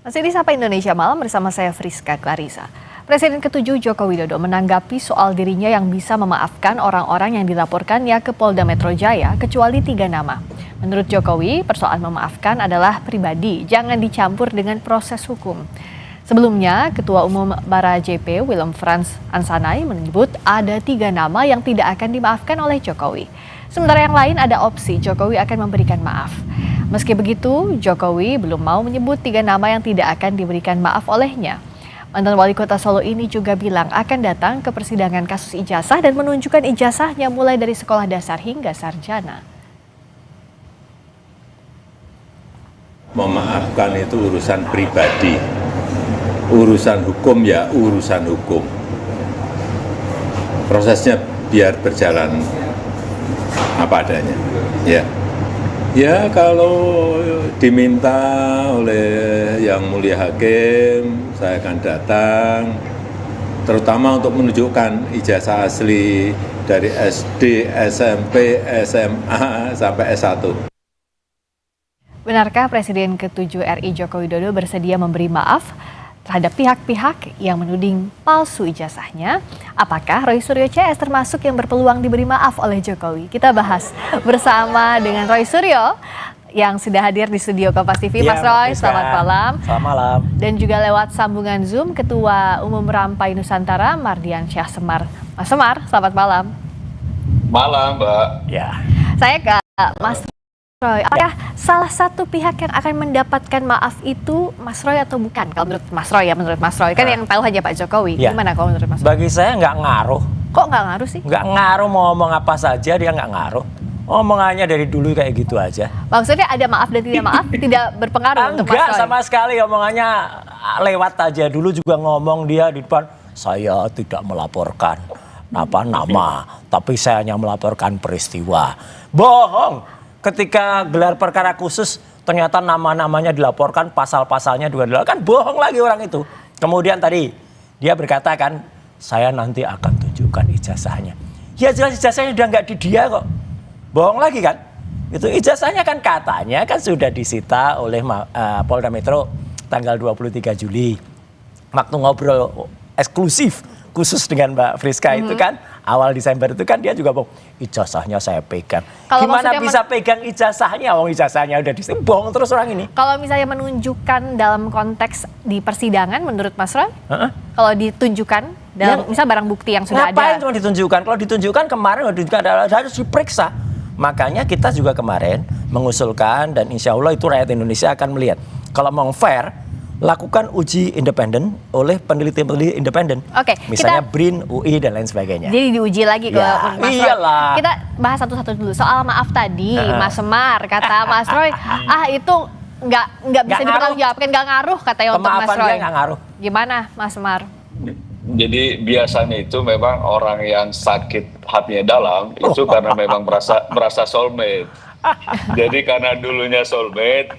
Masih di Sapa Indonesia Malam bersama saya Friska Clarissa. Presiden ke-7 Joko Widodo menanggapi soal dirinya yang bisa memaafkan orang-orang yang dilaporkannya ke Polda Metro Jaya kecuali 3 nama. Menurut Jokowi, persoalan memaafkan adalah pribadi, jangan dicampur dengan proses hukum. Sebelumnya, Ketua Umum Bara JP Willem Frans Ansanai menyebut ada 3 nama yang tidak akan dimaafkan oleh Jokowi. Sementara yang lain ada opsi Jokowi akan memberikan maaf. Meski begitu, Jokowi belum mau menyebut 3 nama yang tidak akan diberikan maaf olehnya. Mantan Wali Kota Solo ini juga bilang akan datang ke persidangan kasus ijazah dan menunjukkan ijazahnya mulai dari sekolah dasar hingga sarjana. Memaafkan itu urusan pribadi, urusan hukum ya urusan hukum. Prosesnya biar berjalan apa adanya. Ya kalau diminta oleh Yang Mulia Hakim, saya akan datang, terutama untuk menunjukkan ijazah asli dari SD, SMP, SMA, sampai S1. Benarkah Presiden ke-7 RI Joko Widodo bersedia memberi maaf terhadap pihak-pihak yang menuding palsu ijazahnya? Apakah Roy Suryo CS termasuk yang berpeluang diberi maaf oleh Jokowi? Kita bahas bersama dengan Roy Suryo yang sudah hadir di studio Kompas TV. Mas Roy, selamat malam. Selamat malam. Dan juga lewat sambungan Zoom, Ketua Umum Rampai Nusantara, Mardian Syah Semar. Mas Semar, selamat malam. Malam, Mbak. Ya. Saya ke Mas Roy, apakah salah satu pihak yang akan mendapatkan maaf itu Mas Roy atau bukan? Kalau menurut Mas Roy menurut Mas Roy. Kan yang tahu hanya Pak Jokowi. Ya. Gimana kalau menurut Mas Roy? Bagi saya nggak ngaruh. Kok nggak ngaruh sih? Nggak ngaruh mau ngomong apa saja, dia nggak ngaruh. Omongannya dari dulu kayak gitu aja. Maksudnya ada maaf dan tidak maaf tidak berpengaruh untuk Mas Roy? Enggak sama sekali, omongannya lewat aja. Dulu juga ngomong dia di depan, saya tidak melaporkan nama, tapi saya hanya melaporkan peristiwa. Bohong. Ketika gelar perkara khusus ternyata nama-namanya dilaporkan, pasal-pasalnya juga dilaporkan, kan bohong lagi orang itu. Kemudian tadi dia berkata kan, saya nanti akan tunjukkan ijazahnya. Ya jelas ijazahnya udah nggak di dia kok. Bohong lagi kan? Itu ijazahnya kan katanya kan sudah disita oleh Polda Metro tanggal 23 Juli. Waktu ngobrol eksklusif khusus dengan Mbak Friska itu kan awal Desember itu kan dia juga bohong, ijazahnya saya pegang. Kalau gimana bisa pegang ijazahnya? Wong ijazahnya udah disita, bohong terus orang ini. Kalau misalnya menunjukkan dalam konteks di persidangan menurut Mas Roy, kalau ditunjukkan dalam misal barang bukti yang sudah ngapain ada. cuma ditunjukkan? Kalau ditunjukkan kemarin harus diperiksa. Makanya kita juga kemarin mengusulkan dan insya Allah itu rakyat Indonesia akan melihat. Kalau mau fair, lakukan uji independen oleh peneliti-peneliti independen. Oke, misalnya BRIN, UI dan lain sebagainya. Jadi diuji lagi ke Mas Roy. Iyalah. Kita bahas satu-satu dulu. Soal maaf tadi, Mas Semar kata Mas Roy, itu nggak bisa dipertanggungjawabkan, nggak ngaruh katanya untuk Mas Roy. Dia nggak ngaruh. Gimana Mas Semar? Jadi biasanya itu memang orang yang sakit hatinya dalam itu karena memang merasa soulmate. Jadi karena dulunya soulmate,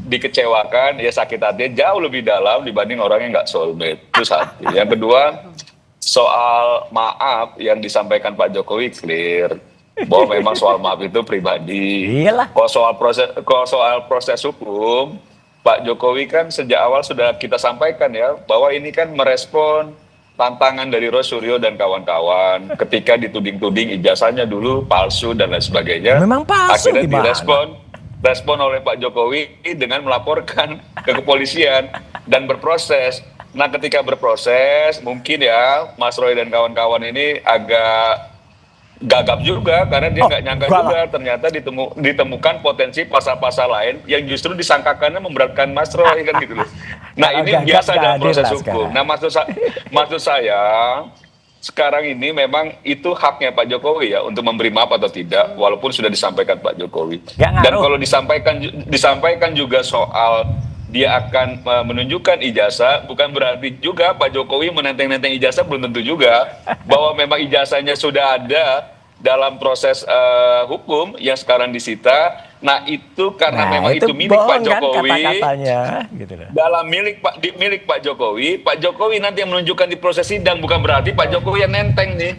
dikecewakan, ya sakit hatinya jauh lebih dalam dibanding orang yang nggak soulmate. Itu satu. Yang kedua, soal maaf yang disampaikan Pak Jokowi clear bahwa memang soal maaf itu pribadi. Iyalah. Kalau soal proses hukum, Pak Jokowi kan sejak awal sudah kita sampaikan ya bahwa ini kan merespon tantangan dari Roy Suryo dan kawan-kawan ketika dituding-tuding ijazahnya dulu palsu dan lain sebagainya. Memang palsu. Akhirnya direspon oleh Pak Jokowi dengan melaporkan ke kepolisian dan berproses. Nah ketika berproses mungkin ya Mas Roy dan kawan-kawan ini agak gagap juga karena dia nggak nyangka juga ternyata ditemukan potensi pasal-pasal lain yang justru disangkakannya memberatkan Mas Roy kan gitu loh. Nah ini biasa dalam proses hukum. Nah maksud saya sekarang ini memang itu haknya Pak Jokowi ya untuk memberi maaf atau tidak walaupun sudah disampaikan Pak Jokowi. Dan kalau disampaikan juga soal dia akan menunjukkan ijazah, bukan berarti juga Pak Jokowi menenteng-nenteng ijazah, belum tentu juga bahwa memang ijazahnya sudah ada dalam proses hukum yang sekarang disita Nah itu karena Nah, memang itu itu milik Pak bohong kan Jokowi. kata-katanya, gitu loh. Dalam milik Pak Jokowi nanti yang menunjukkan di proses sidang, bukan berarti Pak Jokowi yang nenteng nih.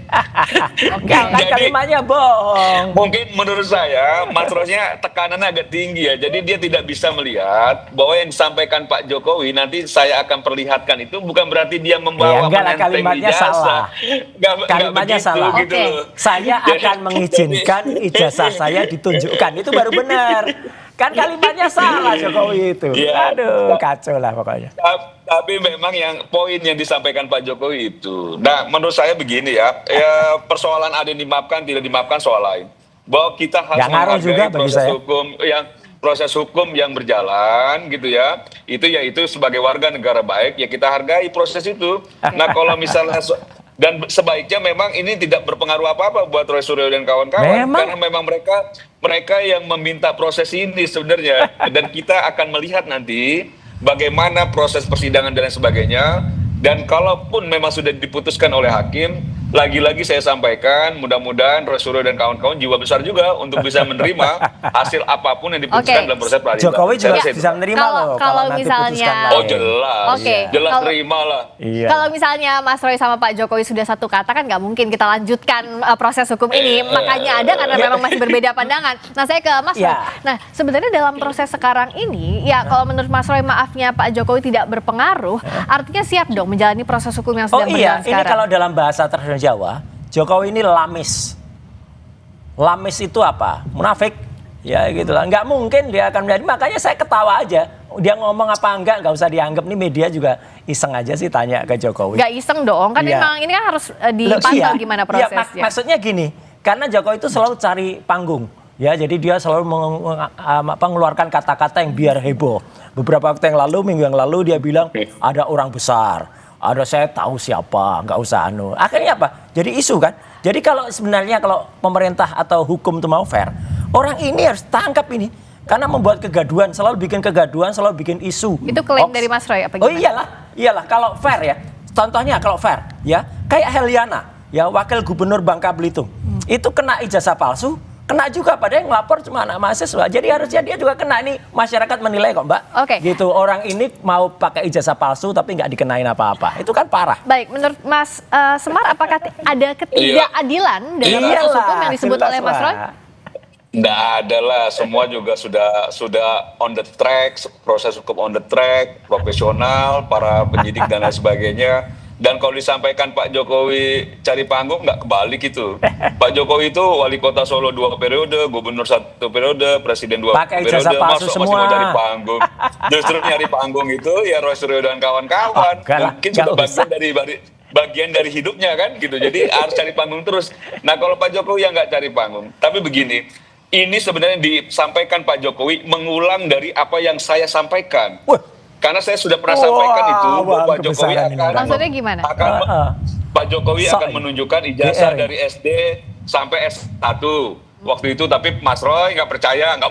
Enggak, kan Jadi, kalimatnya bohong. mungkin menurut saya Mas Rosnya tekanannya agak tinggi ya. Jadi dia tidak bisa melihat bahwa yang disampaikan Pak Jokowi nanti saya akan perlihatkan itu bukan berarti dia membawa Enggak lah, menenteng kalimatnya ijazah. salah. Nggak Kalimatnya begitu, salah. gitu Oke. loh. Saya akan mengizinkan ijazah saya ditunjukkan. Itu baru benar. Kan kalimatnya salah Jokowi itu. Iya. Aduh, kacau lah pokoknya. Tapi memang yang poin yang disampaikan Pak Jokowi itu. Nah, menurut saya begini ya, persoalan ada yang dimaafkan tidak dimaafkan soal lain. Bahwa kita harus Nggak ngaruh juga menghargai bagi saya. proses hukum yang berjalan gitu ya. Itu sebagai warga negara baik ya kita hargai proses itu. Nah, kalau misalnya dan sebaiknya memang ini tidak berpengaruh apa-apa buat Roy Suryo dan kawan-kawan karena memang mereka yang meminta proses ini sebenarnya dan kita akan melihat nanti bagaimana proses persidangan dan lain sebagainya. Dan kalaupun memang sudah diputuskan oleh hakim, lagi-lagi saya sampaikan, mudah-mudahan Roy Suryo dan kawan-kawan jiwa besar juga untuk bisa menerima hasil apapun yang diputuskan dalam proses peradilan. Jokowi juga Saya bisa menerima loh kalau nanti misalnya- putuskan lain. Oh jelas, Oke. jelas Kalau- terima lah. Iya. Kalau misalnya Mas Roy sama Pak Jokowi sudah satu kata kan nggak mungkin kita lanjutkan proses hukum ini. Makanya ada karena memang masih berbeda pandangan. Nah saya ke Mas Roy. Ya. Nah sebenarnya dalam proses sekarang ini ya kalau menurut Mas Roy maafnya Pak Jokowi tidak berpengaruh, artinya siap dong menjalani proses hukum yang sedang iya, berjalan ini sekarang. kalau dalam bahasa tradisional Jawa, Jokowi ini lamis. Lamis itu apa? Munafik. Ya gitu lah. Nggak mungkin dia akan menjadi. Makanya saya ketawa aja. Dia ngomong apa enggak usah dianggap. Nih media juga iseng aja sih tanya ke Jokowi. Nggak iseng dong, kan Iya. memang ini kan harus Loh, dipantau iya. gimana Iya, prosesnya. maksudnya gini, karena Jokowi itu selalu cari panggung. Ya, jadi dia selalu mengeluarkan kata-kata yang biar heboh. Beberapa waktu yang lalu, minggu yang lalu dia bilang ada orang besar. Ada saya tahu siapa, nggak usah anu. Akhirnya apa? Jadi isu kan. Jadi kalau sebenarnya kalau pemerintah atau hukum itu mau fair, orang ini harus tangkap ini. Karena membuat kegaduhan, selalu bikin kegaduhan, selalu bikin isu. Itu klaim Hoax. dari Mas Roy apa Oh gimana? iyalah kalau fair ya. Contohnya kalau fair ya, kayak Heliana, ya wakil gubernur Bangka Belitung. Itu kena ijazah palsu, kena juga pada yang lapor cuma anak mahasiswa. Jadi harusnya dia juga kena, ini masyarakat menilai kok Mbak. Oke. Gitu, orang ini mau pakai ijazah palsu tapi nggak dikenain apa-apa. Itu kan parah. Baik, menurut Mas Semar, apakah ada ketidakadilan dalam proses Iyalah, hukum yang disebut jelas oleh Mas Roy? lah. Nggak ada lah, semua juga sudah on the track, proses hukum on the track, profesional, para penyidik dan lain sebagainya. Dan kalau disampaikan Pak Jokowi cari panggung, nggak kebalik itu. Pak Jokowi itu wali kota Solo 2 periode, gubernur 1 periode, presiden 2 Pakai periode, ijazah palsu masih semua. mau cari panggung. Justru nyari panggung itu ya Roy Suryo dan kawan-kawan. Oh, enggak lah, Mungkin enggak sudah usah. bagian dari hidupnya kan gitu. Jadi harus cari panggung terus. Nah kalau Pak Jokowi yang nggak cari panggung, tapi begini, ini sebenarnya disampaikan Pak Jokowi mengulang dari apa yang saya sampaikan. Wah. Karena saya sudah pernah sampaikan itu, wah, Pak Jokowi kebesaran ini. Maksudnya gimana? Pak Jokowi So, akan menunjukkan ijazah GR. dari SD sampai S1 waktu itu, tapi Mas Roy nggak percaya, nggak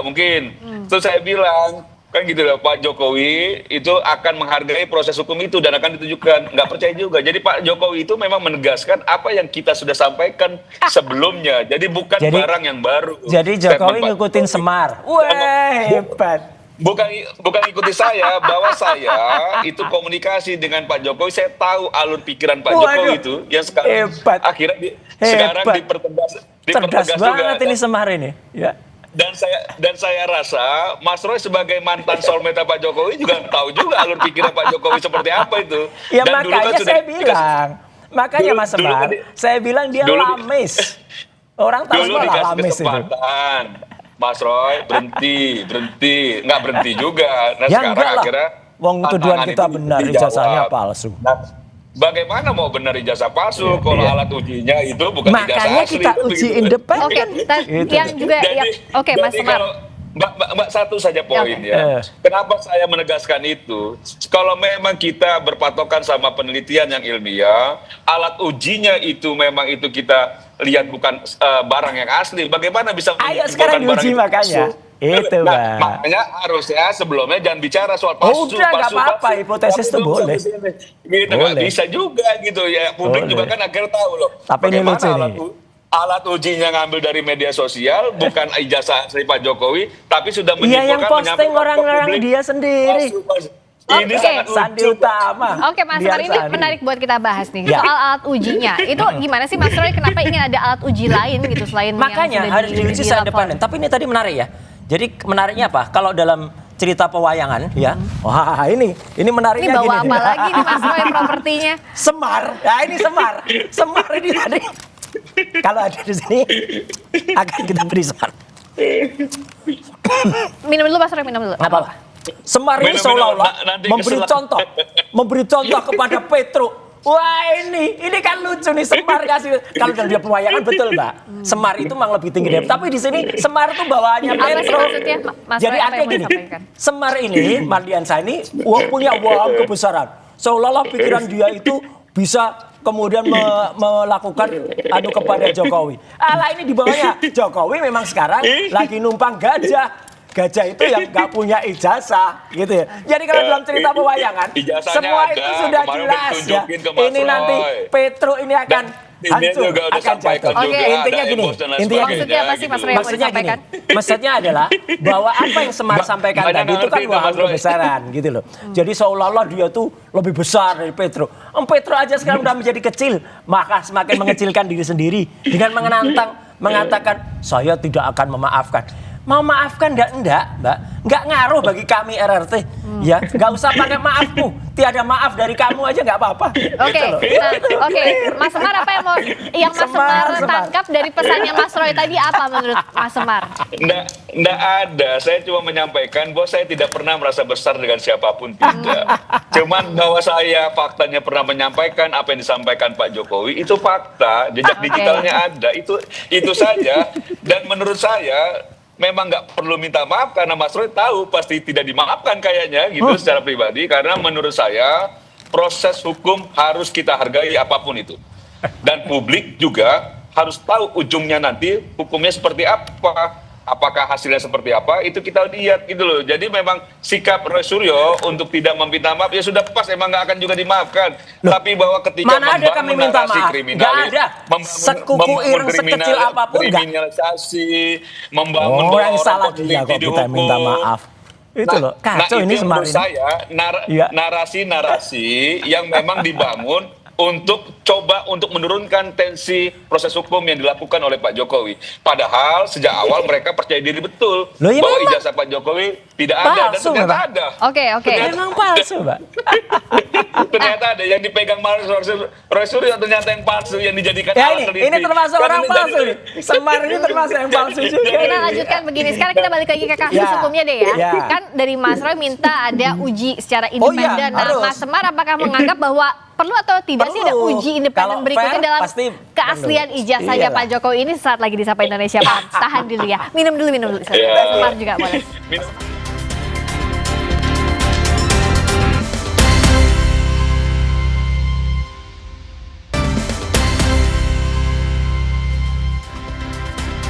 mungkin. Terus saya bilang, kan gitu loh, Pak Jokowi itu akan menghargai proses hukum itu dan akan ditunjukkan, nggak percaya juga. Jadi Pak Jokowi itu memang menegaskan apa yang kita sudah sampaikan sebelumnya, jadi bukan barang yang baru. Jadi Jokowi ngikutin Semar. Wah, hebat. Bukan ikuti saya, bahwa saya itu komunikasi dengan Pak Jokowi, saya tahu alur pikiran Pak Jokowi itu yang sekarang hebat. akhirnya sekarang dipertegas Cerdas juga. banget ini Semar ini. Ya. Dan saya rasa Mas Roy sebagai mantan soulmate Pak Jokowi juga tahu juga alur pikiran Pak Jokowi seperti apa itu. Ya Dan dulu makanya kan saya bilang. Makanya Mas dulu Semar, kan saya bilang dia lamis. Orang tahu dulu semua dikasih lamis itu. kesempatan. Mas Roy berhenti, nggak berhenti juga. Nah Ya sekarang enggak lah. akhirnya Wong tuduhan tantangan kita itu benar, dijawab. ijazahnya palsu. Nah, bagaimana mau benar ijazah palsu kalau alat ujinya itu bukan ijazah Makanya asli? kita Itu uji begitu. independen. Oke, Gitu. yang juga oke Mas jadi Semar. kalau Mbak satu saja poin oke. ya. Kenapa saya menegaskan itu? Kalau memang kita berpatokan sama penelitian yang ilmiah, alat ujinya itu memang itu kita lihat bukan barang yang asli. Bagaimana bisa Ayo menyimpulkan sekarang barang diuji itu makanya. palsu? Itu, Nah, Bang. makanya harusnya sebelumnya jangan bicara soal palsu. Udah, nggak apa-apa, hipotesis itu boleh. Gitu, nggak Boleh. bisa juga gitu ya. Publik Boleh. juga kan akhirnya tahu loh. Tapi ini bagaimana lucu alat nih. alat ujinya ngambil dari media sosial, bukan ijazah dari Pak Jokowi, tapi sudah Iya, yang menyimpulkan posting orang-orang dia sendiri. Ini Oke. sangat Sandi lucu. Utama. Oke Mas Biar Roy, ini Sandi. menarik buat kita bahas nih. Ya. Soal alat ujinya, itu gimana sih Mas Roy, kenapa ingin ada alat uji lain gitu selain Makanya yang sudah harus diuji secara independen. Tapi ini tadi menarik ya. Jadi menariknya apa? Kalau dalam cerita pewayangan ya, wah ini Ini menariknya bawa gini. apa lagi nih Mas Roy propertinya? Semar. Ya ini Semar. Semar ini tadi. Kalau ada di sini akan kita beri Semar. Minum dulu Mas Roy, minum dulu. Nggak apa-apa. Semar ini Minum, seolah-olah nanti memberi contoh kepada Petro. Wah ini kan lucu nih Semar kasih. Kalau dalam dia pewayangan betul Mbak. Semar itu memang lebih tinggi dari. Tapi di sini Semar itu bawaannya Apa sih Petro. maksudnya, Mas Jadi Roy, apa artinya yang mau gini, disampaikan? Semar ini Mardiansyah ini punya waham kebesaran. Seolah-olah pikiran dia itu bisa kemudian melakukan kepada Jokowi. Alah ini di bawahnya Jokowi memang sekarang lagi numpang gajah. Gajah itu yang nggak punya ijazah, gitu ya. Jadi kalau dalam cerita pewayangan, Ijazahnya semua ada, itu sudah kemarin jelas ya. ditunjukin ke Mas Ini nanti Roy. Petro ini akan Ini hancur, juga udah akan sampaikan jatuh. juga, Intinya ada gini, emos dan lain intinya sebagainya, Maksudnya apa sih, Mas Roy, yang mau Maksudnya gini, disampaikan? maksudnya adalah bahwa apa yang Semar sampaikan banyak tadi itu kan ngerti itu, waham Mas Roy. kebesaran gitu loh. Jadi seolah-olah dia tuh lebih besar dari Petro. Petro aja sekarang udah menjadi kecil, maka semakin mengecilkan diri sendiri dengan mengatakan saya tidak akan memaafkan. Mau maafkan enggak, Mbak? Enggak ngaruh bagi kami RRT. Ya, enggak usah pakai maafmu. Tiada maaf dari kamu aja enggak apa-apa. Oke, Gitu loh. nah, oke, Mas Semar apa yang mau Mas Semar tangkap dari pesannya Mas Roy tadi apa menurut Mas Semar? Nggak ada. Saya cuma menyampaikan bahwa saya tidak pernah merasa besar dengan siapapun, tidak. Cuman bahwa saya faktanya pernah menyampaikan apa yang disampaikan Pak Jokowi itu fakta, jejak Oke. digitalnya ada. Itu saja. Dan menurut saya memang nggak perlu minta maaf karena Mas Roy tahu pasti tidak dimaafkan kayaknya gitu secara pribadi, karena menurut saya proses hukum harus kita hargai apapun itu. Dan publik juga harus tahu ujungnya nanti hukumnya seperti apa. Apakah hasilnya seperti apa, itu kita lihat gitu loh. Jadi memang sikap Roy Suryo untuk tidak meminta maaf, ya sudah pas, emang nggak akan juga dimaafkan. Loh, tapi bahwa ketika mana ada kami minta narasi maaf? kriminalis, Nggak ada. Sekuku ireng sekecil apapun nggak. kriminalisasi, membangun Oh, bahwa yang orang salah konflik dia kok kita dihukum. minta maaf. Itu loh, kacau itu ini yang Semar menurut ini. saya Iya. narasi-narasi yang memang dibangun untuk coba untuk menurunkan tensi proses hukum yang dilakukan oleh Pak Jokowi. Padahal sejak awal mereka percaya diri betul Loh, ya bahwa memang. ijazah Pak Jokowi tidak ada, dan Palsu, ternyata memang. ada. Oke. Memang palsu, Mbak. Ternyata ada yang dipegang Roy Suryo, ternyata yang palsu yang dijadikan Ya alat ini termasuk Kan orang ini palsu jadi- nih. Semar ini termasuk yang palsu juga. Kita lanjutkan begini. Sekarang kita balik lagi ke kasus Ya. hukumnya deh ya. Ya. Kan dari Mas Roy minta ada uji secara Oh iya, independen. Nah, harus. Mas Semar apakah menganggap bahwa perlu atau tidak sih ada Perlu. uji independen Kalau berikutnya fair, dalam pasti keaslian perlu. ijazahnya Iyalah. Pak Jokowi ini saat lagi di Sapa Indonesia Pak. Tahan dulu ya. Minum dulu. Ya. Mas Semar juga boleh.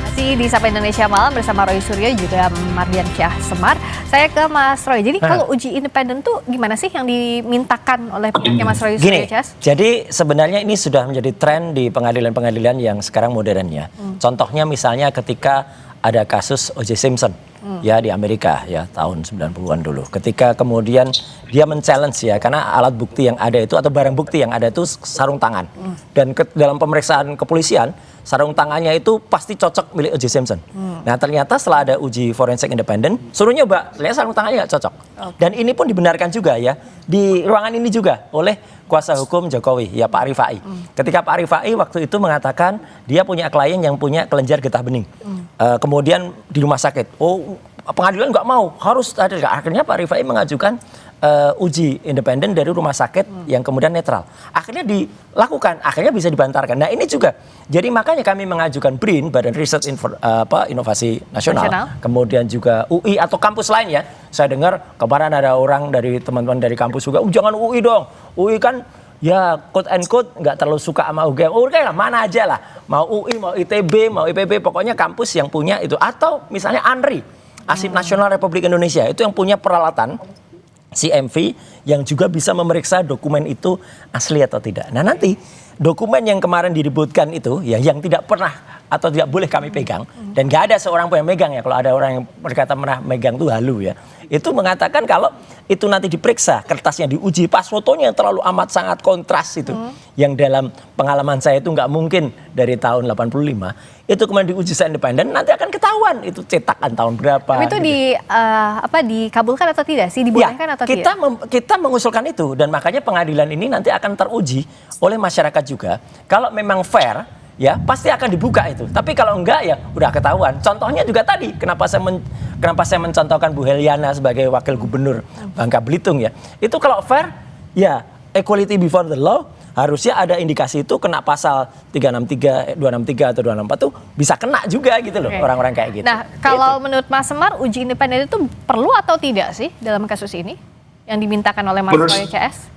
Masih di Sapa Indonesia Malam bersama Roy Suryo juga Mardiansyah Semar. Saya ke Mas Roy. Jadi kalau uji independen tuh gimana sih yang dimintakan oleh pihaknya Mas Roy Suryo, Gini, Cas? jadi sebenarnya ini sudah menjadi tren di pengadilan-pengadilan yang sekarang modern ya. Contohnya misalnya ketika ada kasus O.J. Simpson ya di Amerika ya tahun 90-an dulu. Ketika kemudian dia men-challenge ya karena alat bukti yang ada itu atau barang bukti yang ada itu sarung tangan. Dan dalam pemeriksaan kepolisian sarung tangannya itu pasti cocok milik O.J. Simpson. Nah ternyata setelah ada uji forensik independen, suruh nyoba, ternyata sarung tangannya nggak cocok. Dan ini pun dibenarkan juga ya di ruangan ini juga oleh kuasa hukum Jokowi, ya Pak Rifai. Ketika Pak Rifai waktu itu mengatakan dia punya klien yang punya kelenjar getah bening. Kemudian di rumah sakit, pengadilan nggak mau, harus ada. Akhirnya Pak Rifai mengajukan uji independen dari rumah sakit yang kemudian netral. Akhirnya dilakukan, akhirnya bisa dibantarkan. Nah ini juga, jadi makanya kami mengajukan BRIN, Badan Riset Inovasi Nasional, kemudian juga UI atau kampus lain ya. Saya dengar kemarin ada orang dari teman-teman dari kampus juga, jangan UI dong, UI kan ya quote and quote nggak terlalu suka sama UGM. UGM lah, mana aja lah, mau UI, mau ITB, mau IPB, pokoknya kampus yang punya itu. Atau misalnya ANRI, Arsip Nasional Republik Indonesia, itu yang punya peralatan CMV yang juga bisa memeriksa dokumen itu asli atau tidak. Nah nanti dokumen yang kemarin diributkan itu ya yang tidak pernah atau tidak boleh kami pegang dan nggak ada seorang pun yang megang ya, kalau ada orang yang berkata pernah megang itu halu ya, itu mengatakan kalau itu nanti diperiksa kertasnya diuji pas fotonya yang terlalu amat sangat kontras itu yang dalam pengalaman saya itu nggak mungkin dari tahun 85 itu kemudian diuji secara independen nanti akan ketahuan itu cetakan tahun berapa. Tapi itu dikabulkan atau tidak sih, dibolehkan atau tidak? Kita mengusulkan itu dan makanya pengadilan ini nanti akan teruji oleh masyarakat juga. Kalau memang fair ya pasti akan dibuka itu. Tapi kalau enggak ya udah ketahuan. Contohnya juga tadi kenapa saya mencontohkan Bu Heliana sebagai wakil gubernur Bangka Belitung ya. Itu kalau fair ya equality before the law harusnya ada indikasi itu kena pasal 363, 263 atau 264 tuh bisa kena juga gitu loh orang-orang kayak gitu. Nah, kalau menurut Mas Semar uji independen itu perlu atau tidak sih dalam kasus ini yang dimintakan oleh Mas Roy CS?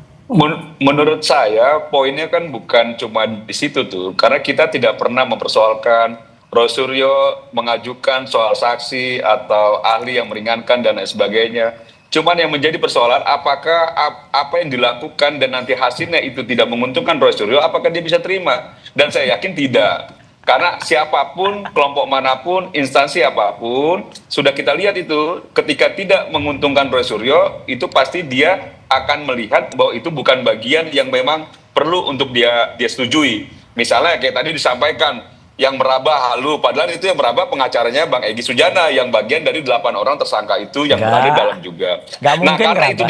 Menurut saya poinnya kan bukan cuma di situ tuh, karena kita tidak pernah mempersoalkan Roy Suryo mengajukan soal saksi atau ahli yang meringankan dan lain sebagainya. Cuman yang menjadi persoalan apakah apa yang dilakukan dan nanti hasilnya itu tidak menguntungkan Roy Suryo, apakah dia bisa terima? Dan saya yakin tidak. Karena siapapun, kelompok manapun, instansi apapun, sudah kita lihat itu ketika tidak menguntungkan Roy Suryo, itu pasti dia akan melihat bahwa itu bukan bagian yang memang perlu untuk dia setujui. Misalnya kayak tadi disampaikan, yang meraba halu, padahal itu yang meraba pengacaranya Bang Egy Sujana yang bagian dari 8 orang tersangka itu yang berada di dalam juga. Nah karena itu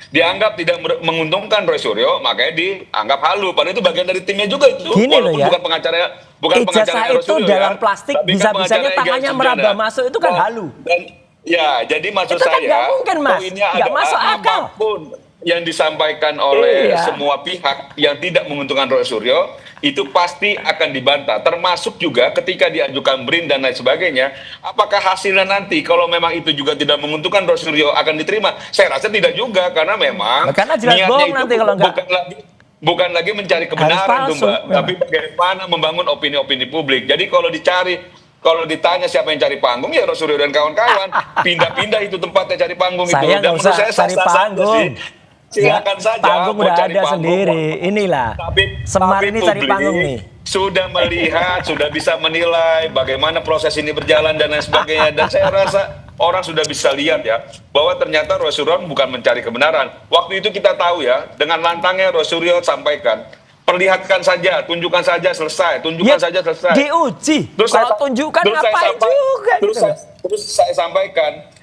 dianggap tidak menguntungkan Roy Suryo, makanya dianggap halu. Padahal itu bagian dari timnya juga itu. Gini walaupun ya, bukan pengacaranya Roy itu Suryo dalam ya, plastik tapi bisa-bisanya pengacara tangannya Egy meraba Sujana. masuk itu kan halu. Dan, ya jadi maksud itu kan saya nggak mungkin, Mas. poinnya Nggak adalah masuk akal. apapun yang disampaikan oleh semua pihak yang tidak menguntungkan Roy Suryo itu pasti akan dibantah, termasuk juga ketika diajukan BRIN dan lain sebagainya. Apakah hasilnya nanti kalau memang itu juga tidak menguntungkan Roy Suryo akan diterima? Saya rasa tidak juga, karena memang karena jelas niatnya bohong itu nanti kalau enggak. bukan lagi mencari kebenaran tuh Mbak, tapi bagaimana membangun opini-opini publik. Jadi kalau ditanya siapa yang cari panggung, ya Roy Suryo dan kawan-kawan. Pindah-pindah itu tempatnya cari panggung itu. Saya nggak usah cari panggung. Silakan saja. Panggung udah ada sendiri. Inilah Semar ini cari panggung nih. Sudah melihat, sudah bisa menilai bagaimana proses ini berjalan dan lain sebagainya. Dan saya rasa orang sudah bisa lihat ya bahwa ternyata Roy Suryo bukan mencari kebenaran. Waktu itu kita tahu ya, dengan lantangnya Roy Suryo sampaikan, perlihatkan saja, tunjukkan saja selesai, tunjukkan saja selesai. Diuji. Kalau tunjukkan ngapain juga gitu. Terus saya sampaikan,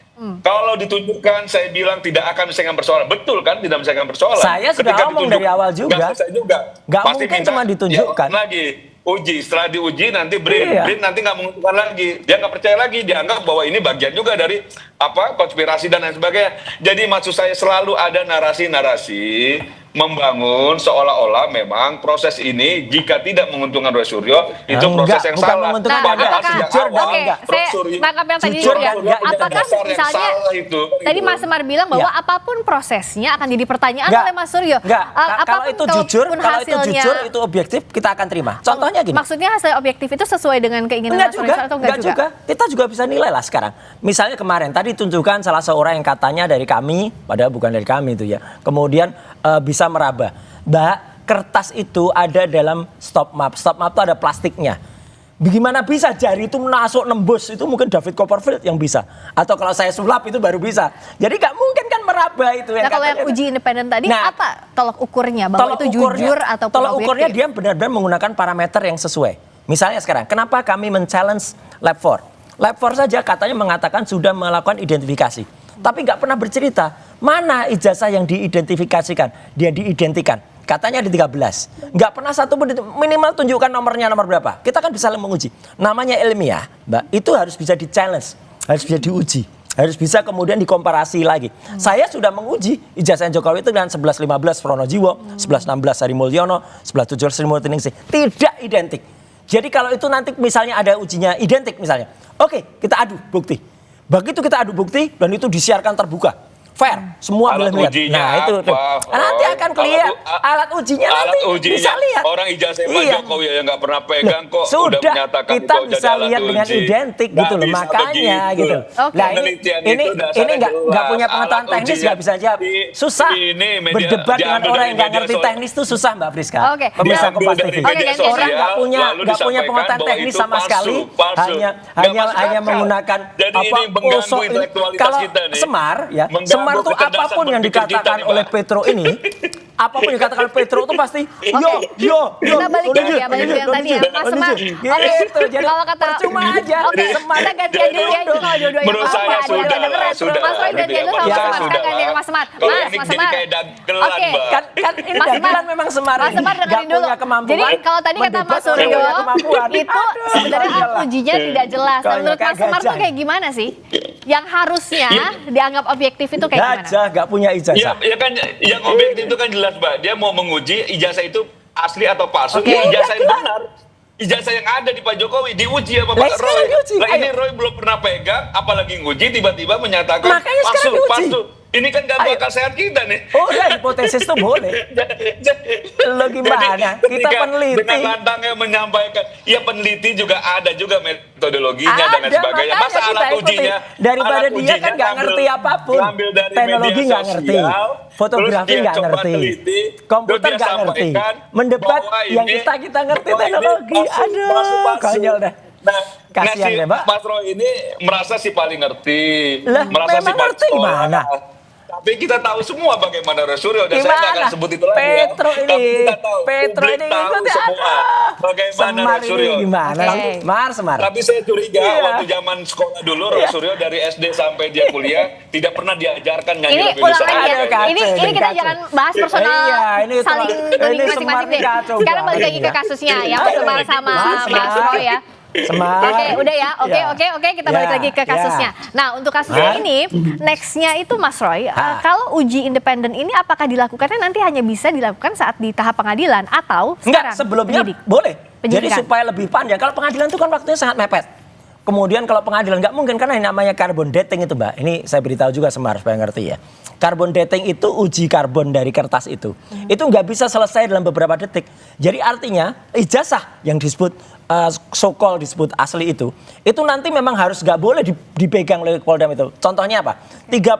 kalau ditunjukkan, saya bilang tidak akan menyelesaikan persoalan. Betul kan, tidak menyelesaikan persoalan. Saya sudah ngomong dari awal juga. Nggak selesai juga. Nggak mungkin cuma ditunjukkan. Ya, lagi uji, setelah diuji nanti BRIN nanti nggak menguntungkan lagi. Dia nggak percaya lagi, dianggap bahwa ini bagian juga dari konspirasi dan lain sebagainya. Jadi maksud saya selalu ada narasi-narasi membangun seolah-olah memang proses ini jika tidak menguntungkan Roy Suryo itu proses yang bukan salah. Menguntungkan, jujur dong. Saya tangkap yang tadi juga. Apakah misalnya tadi Mas Semar bilang bahwa apapun prosesnya akan jadi pertanyaan oleh Mas Suryo. Kalau itu jujur, itu objektif, kita akan terima. Contohnya gini. Maksudnya hasil objektif itu sesuai dengan keinginan Mas Suryo atau enggak juga? Kita juga bisa nilai lah sekarang. Misalnya kemarin tadi tunjukkan salah seorang yang katanya dari kami, padahal bukan dari kami itu ya. Kemudian bisa meraba. Mbak, kertas itu ada dalam stop map. Stop map itu ada plastiknya. Bagaimana bisa jari itu masuk nembus? Itu mungkin David Copperfield yang bisa. Atau kalau saya sulap itu baru bisa. Jadi nggak mungkin kan meraba itu. Nah kalau yang uji independen tadi apa tolak ukurnya? Bahwa itu jujur atau tolak ukurnya dia benar-benar menggunakan parameter yang sesuai. Misalnya sekarang, kenapa kami men-challenge Lab 4? Lab 4 saja katanya mengatakan sudah melakukan identifikasi. Tapi nggak pernah bercerita mana ijazah yang diidentifikasikan, dia diidentikan. Katanya ada 13. Nggak pernah satu pun minimal tunjukkan nomornya nomor berapa. Kita kan bisa menguji. Namanya ilmiah, Mbak, itu harus bisa di-challenge, harus bisa diuji. Harus bisa kemudian dikomparasi lagi. Saya sudah menguji ijazah Jokowi itu dengan 1115 Pronojiwo, 1116 Hari Mulyono, 1117 Sri Mulyani. Tidak identik. Jadi kalau itu nanti misalnya ada ujinya identik misalnya. Oke, kita adu bukti. Begitu kita adu bukti dan itu disiarkan terbuka. Fair, semua boleh Alat melihat. ujinya Nah itu tuh. apa, Nanti akan kelihatan alat ujinya nanti bisa lihat. Orang ijazah Pak Jokowi yang nggak pernah pegang kok udah Sudah, menyatakan kita itu bisa jadi alat lihat dengan uji. identik Nggak gitu loh, bisa makanya begitu. gitu. Oke. Nah Penelitian ini itu dasarnya nggak punya jelas. pengetahuan Alat teknis ujinya nggak bisa jawab. Susah ini media- berdebat dengan diambil orang dari yang nggak media ngerti sosial. teknis tuh susah Mbak Friska. Oke. Pemirsa Diambil Kompas dari TV. media Oke, sosial, Orang nggak punya lalu pengetahuan disampaikan bahwa teknis itu sama sekali, palsu. Nggak masuk hanya akal. menggunakan Jadi ini mengganggu intelektualitas kalau kita nih. Semar ya, Mengganggu Semar tuh kecerdasan apapun yang berpikir kita dikatakan nih, oleh Mbak. Petro ini, apapun yang dikatakan Petro itu pasti yo. Kita balik lagi ya, balik yang tadi ya, Mas Semar. Oke, Gitu, jadi kalau kata percuma aja. Oke, Semar kita gantian dulu ya, itu kalau dua-duanya Menurut saya apa-apa, sudah dua-duanya lah, berat. sudah. Mas Roy gantian dulu sama Ya, Mas Semar, sudah sekarang gantian ke lah. Mas Semar. Kalau Mas ini jadi Semar. kayak dagelan, Oke. Mbak. Kan ini Mas Semar. dagelan memang Semar Mas ini. Semar Nggak dengerin dulu. punya kemampuan Jadi kalau tadi kata mendebat, Mas nggak Suryo, punya kemampuan. itu sebenarnya Iyalah. alat ujinya tidak jelas. Dan Kalau menurut kayak Mas Semar tuh gajah. kayak gimana sih? Yang harusnya dianggap objektif itu kayak gimana? Gajah nggak punya ijazah. Ya kan yang objektif itu kan jelas, Mbak. Dia mau menguji ijazah itu asli atau palsu. Oke. Ini ijazah yang Udah, benar. Ijazah yang ada di Pak Jokowi diuji sama Lah, Pak sekarang Roy. diuji. Lah ini Ayo. Roy belum pernah pegang, apalagi nguji tiba-tiba menyatakan Makanya sekarang diuji. palsu. Ini kan gak Ayo. bakal sehat kita nih. Oh ya, hipotesis tuh boleh. Lo gimana? Jadi, Kita ketika peneliti. dengan lantangnya menyampaikan, ya peneliti juga ada juga metodologinya dan lain Ada, sebagainya. makanya Masa kita alat ikuti. ujinya, Daripada alat dia ujinya kan nggak ngerti apapun. ngambil dari Teknologi media nggak ngerti. sosial, Fotografi terus dia nggak coba ngerti. teliti, Komputer terus dia nggak ngerti. sampaikan Mendebat bahwa yang ini- kita ngerti bahwa ini teknologi. palsu, Aduh, palsu. konyol dah. Nah, Kasihan si deh, Mbak. Mas Roy ini merasa si paling ngerti, Lah, merasa memang si paling ngerti sekolah. gimana? Tapi kita tahu semua bagaimana Roy Suryo dan saya nggak akan Gimana? sebut itu lagi. Petro ya. ini, Tapi kita tahu, Petro publik ini tahu ikuti, semua bagaimana Semar Roy Suryo. ini gimana? Oke. Semar. Tapi saya curiga Iya. waktu zaman sekolah dulu Roy Suryo dari SD sampai dia kuliah tidak pernah diajarkan nyanyi Ini lagu ulang Indonesia lagi ya. Ada kacau, Ini kita kacau. jangan bahas personal Iya, ini saling ini tuding Semar masing-masing ini deh. kacau Sekarang balik lagi ke banget ya. kasusnya ya, Ayo. Mas Semar sama Mas Roy ya. Semar. Oke, udah ya. Oke, kita balik Ya, lagi ke kasusnya. Nah, untuk kasusnya ini, next-nya itu Mas Roy, kalau uji independen ini apakah dilakukannya nanti hanya bisa dilakukan saat di tahap pengadilan atau sekarang? Enggak, sebelumnya penyidik? boleh. Jadi Penyidikan. supaya lebih panjang. Kalau pengadilan itu kan waktunya sangat mepet. Kemudian kalau pengadilan nggak mungkin karena yang namanya carbon dating itu, Mbak. Ini saya beritahu juga Semar supaya ngerti ya. Carbon dating itu uji karbon dari kertas itu. Itu nggak bisa selesai dalam beberapa detik. Jadi artinya ijazah yang disebut so-called disebut asli itu nanti memang harus nggak boleh dipegang oleh Polda Metro. Contohnya apa? 30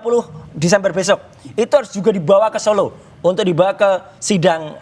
Desember besok itu harus juga dibawa ke Solo untuk dibawa ke sidang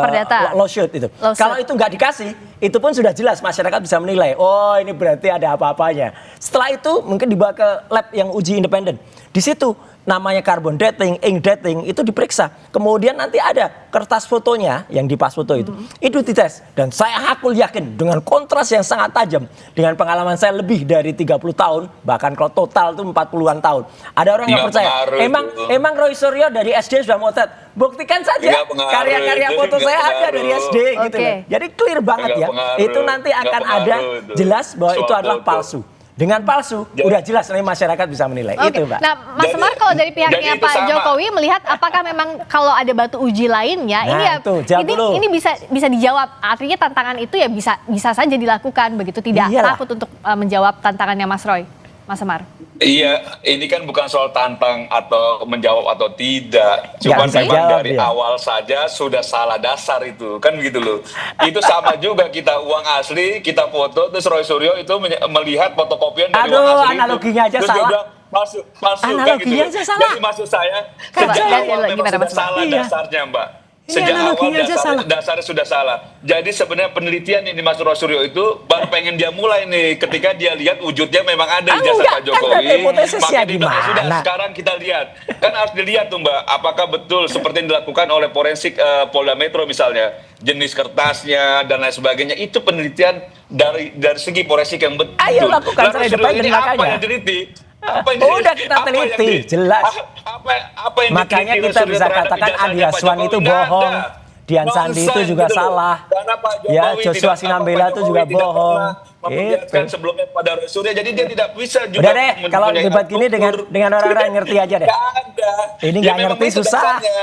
Perdata. lawsuit itu. Lawsuit. Kalau itu nggak dikasih, itu pun sudah jelas masyarakat bisa menilai. Oh, ini berarti ada apa-apanya. Setelah itu mungkin dibawa ke lab yang uji independen. Di situ namanya carbon dating, ink dating itu diperiksa. Kemudian nanti ada kertas fotonya yang di pas foto itu dites. Dan saya hakul yakin dengan kontras yang sangat tajam dengan pengalaman saya lebih dari 30 tahun, bahkan kalau total itu 40-an tahun. Ada orang yang Nggak percaya. pengaruh itu. Emang Roy Suryo dari SD sudah motret. Buktikan saja Nggak pengaruh karya-karya itu, foto nggak saya ada pengaruh. dari SD gitu Oke. loh. Jadi clear banget Nggak ya. pengaruh. Itu nanti Nggak akan pengaruh ada itu. jelas bahwa itu Soal adalah foto. palsu. Dengan palsu, Jadi- udah jelas nanti masyarakat bisa menilai. Oke. Itu, Mbak. Nah, Mas Jadi- Semar kalau dari jadi pihaknya itu Pak sama. Jokowi melihat apakah memang kalau ada batu uji lainnya Nah, ini ya itu, jawab dulu. ini bisa dijawab. Artinya tantangan itu ya bisa saja dilakukan begitu, tidak Iyalah. takut untuk menjawab tantangannya Mas Roy. Mas Semar. Iya, ini kan bukan soal tantang atau menjawab atau tidak. Cuma bisa memang jawab dari dia. awal saja sudah salah dasar itu. Kan begitu loh. Itu sama juga kita uang asli, kita foto, terus Roy Suryo itu melihat fotokopian dari Aduh, uang asli analoginya itu. aja Terus dia salah. bilang, palsu, Analoginya kan gitu. aja salah. Jadi maksud saya, Coba, sejak ganti awal lagi, memang gimana, sudah Mas Semar? salah Iya. dasarnya, Mbak. Ini Sejak awal analoginya aja salah. dasarnya sudah salah. Jadi sebenarnya penelitian ini Mas Roy Suryo itu baru pengen dia mulai nih ketika dia lihat wujudnya memang ada ijazah enggak, Pak kan Jokowi. berarti hipotesisnya Makanya dia bilang, gimana? sudah sekarang kita lihat. Kan harus dilihat tuh Mbak, apakah betul seperti yang dilakukan oleh forensik Polda Metro misalnya, jenis kertasnya dan lain sebagainya, itu penelitian dari segi forensik yang betul. Ayo lakukan, Lalu saya Suryo independen ini apa makanya. yang teliti? Apa yang Udah kita apa yang teliti, jelas. Apa yang Makanya diteliti kita Suryo bisa terhadap katakan ijazahnya Andi Pak Aswan Jokowi? itu Nggak bohong. ada. Dian Sandi itu Nonsense juga gitu loh. salah. Karena Pak Ya, Jokowi Joshua tidak- Sinambela Pak itu Jokowi juga tidak bohong. pernah memperlihatkan Gitu. sebelumnya pada Roy Suryo, jadi dia tidak bisa juga Udah deh, kalau mempunyai debat gini struktur. dengan orang-orang yang ngerti aja deh. Nggak ada. Ini Ya, nggak memang ngerti itu susah. dasarnya.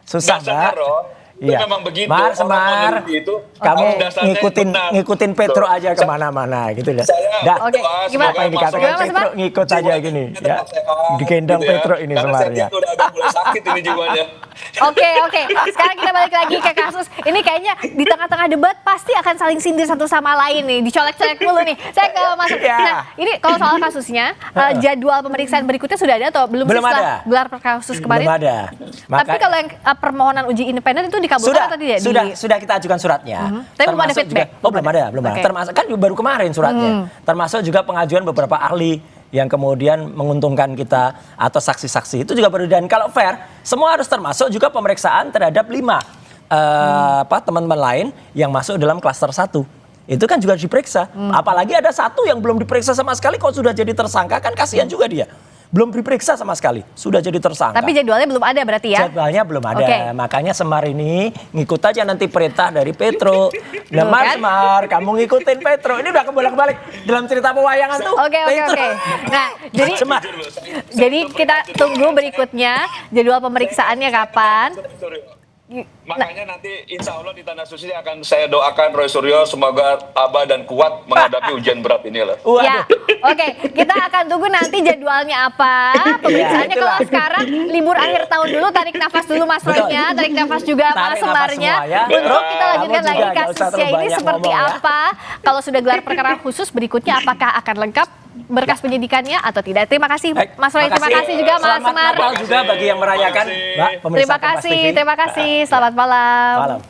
Susah, Dasarnya, Mbak. Ron. Iya. memang begitu. Mar, Orang Semar, meneliti itu kamu harus dasarnya benar. ngikutin Petro Tuh. aja kemana-mana gitu dah. Saya Oke, berdoa gimana? Apa yang dikatakan Gimana, Mas Petro Semar? ngikut aja jiwanya gini tetap ya. sehat, Digendong gitu ya. Petro ini Karena saya Semarnya. lihat udah agak mulai sakit ini jiwanya. Oke. Sekarang kita balik lagi ke kasus. Ini kayaknya di tengah-tengah debat pasti akan saling sindir satu sama lain nih. Dicolek-colek dulu nih. Saya ke Mas. Ya. Nah, ini kalau soal kasusnya, jadwal pemeriksaan berikutnya sudah ada atau belum? Belum sih setelah ada. gelar kasus kemarin? Belum ada. Tapi kalau yang permohonan uji independen itu dikabulkan atau tidak? Sudah kita ajukan suratnya. Tapi belum ada Termasuk feedback? juga, belum ada. Oke. Termasuk kan baru kemarin suratnya. Termasuk juga pengajuan beberapa ahli yang kemudian menguntungkan kita atau saksi-saksi itu juga baru. Dan kalau fair, semua harus termasuk juga pemeriksaan terhadap 5 teman-teman lain yang masuk dalam klaster 1. Itu kan juga diperiksa. Apalagi ada satu yang belum diperiksa sama sekali kok sudah jadi tersangka, kan kasihan juga dia. Belum diperiksa sama sekali, sudah jadi tersangka. Tapi jadwalnya belum ada berarti ya? Jadwalnya belum ada, Oke. makanya Semar ini ngikut aja nanti perintah dari Petro. Nah, kan? Semar, kamu ngikutin Petro. Ini udah kebolak-balik dalam cerita pewayangan tuh. Oke. Petro. Nah, Semar. jadi kita tunggu berikutnya jadwal pemeriksaannya kapan. Makanya nanti insya Allah di Tanah Suci akan saya doakan Roy Suryo semoga tabah dan kuat menghadapi ujian berat ini lah. Ya, oke. Kita akan tunggu nanti jadwalnya apa, pemeriksaannya. itulah. Kalau sekarang libur akhir tahun dulu, tarik nafas dulu Mas Roy-nya, tarik nafas juga Mas Tarik nafas Semarnya. semua ya. Untuk kita Kamu lanjutkan juga lagi nggak usah kasusnya terlalu ini banyak seperti ngomong ya. apa. Kalau sudah gelar perkara khusus berikutnya apakah akan lengkap berkas penyidikannya atau tidak. Terima kasih Baik, Mas Roy, terima kasih juga Mas Selamat Semar. Natal juga bagi yang merayakan, Mbak, pemirsa Terima Kompas TV. kasih. Selamat malam. Malam.